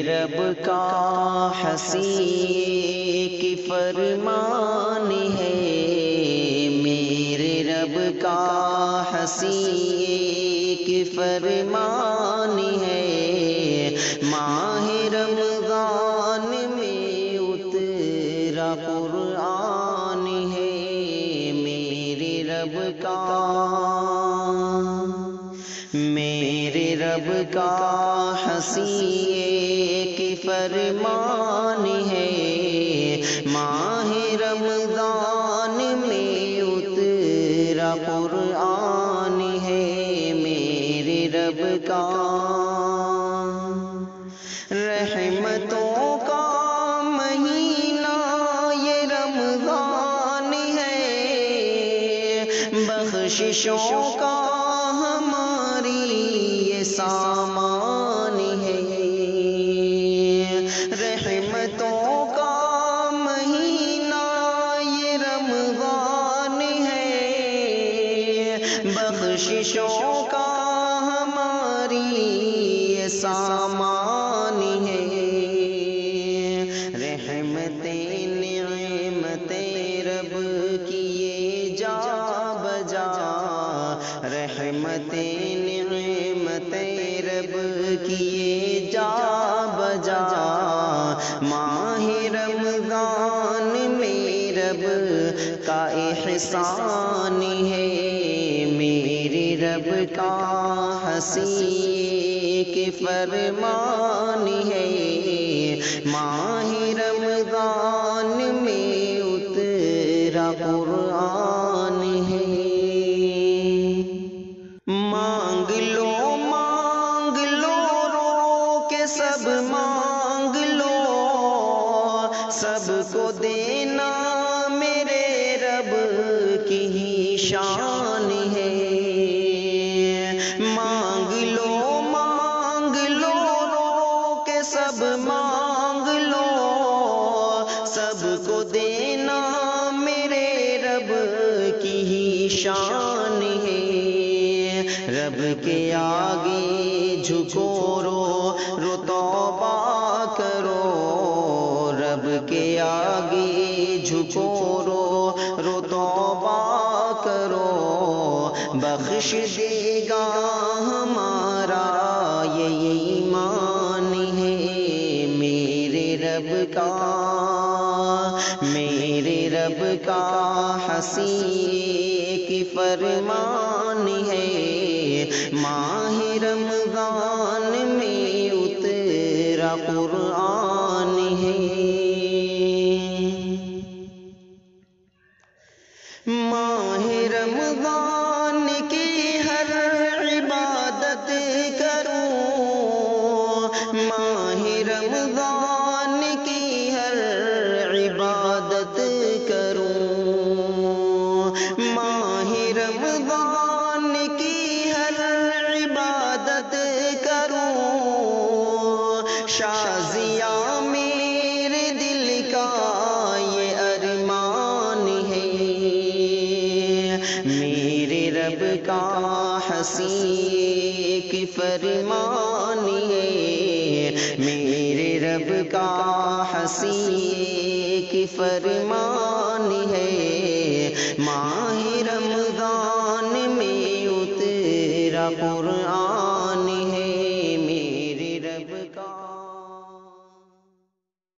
رب کا ہنسی کی فرمان ہے، میرے رب کا ہنسی کی فرمان ہے، ماہ رمضان میں اترا قرآن ہے میرے رب کا، میرے رب کا ہنسی کی فرمان ہے، ماہ رمضان میں اترا قرآن ہے میرے رب کا، رحمتوں کا مہینہ یہ رمضان ہے، بخششوں کا سامان ہے، رحمتوں کا مہینہ یہ رمضان ہے، بخششوں کا ہماری یہ سامان ہے، رحمتیں نعمتیں رب کی یہ جا بجا، رحمتیں رب کیے جا بجا، ماہ رمضان میں رب کا احسان ہے، میرے رب کا ہنسی کی فرمان ہے، ماہ رمضان میں اترا قرآن ہے، مانگ لو سب مانگ لو، سب کو دینا میرے رب کی ہی شان ہے، مانگ لو رو کے سب مانگ لو، سب کو دینا میرے رب کی ہی شان ہے، رب کے آگے جھکو رو توبہ کرو، رب کے آگے جھکو رو توبہ کرو، بخش دے گا ہمارا یہ ایمان ہے میرے رب کا، میرے رب کا ہنسی کی فرمان ہے، ماہ رمضان میں اترا قرآن ہے، ماہ رمضان کی ہر عبادت کروں، ماہ رمضان کی ہر عبادت کروں، ماہ رمضان کی ہر عبادت کروں، شازیہ میرے دل کا یہ ارمان ہے، میرے رب کا ہنسی کی فرمان ہے، میرے رب کا ہنسی کی فرمان ہے، ماہ رمضان میں اترا قرآن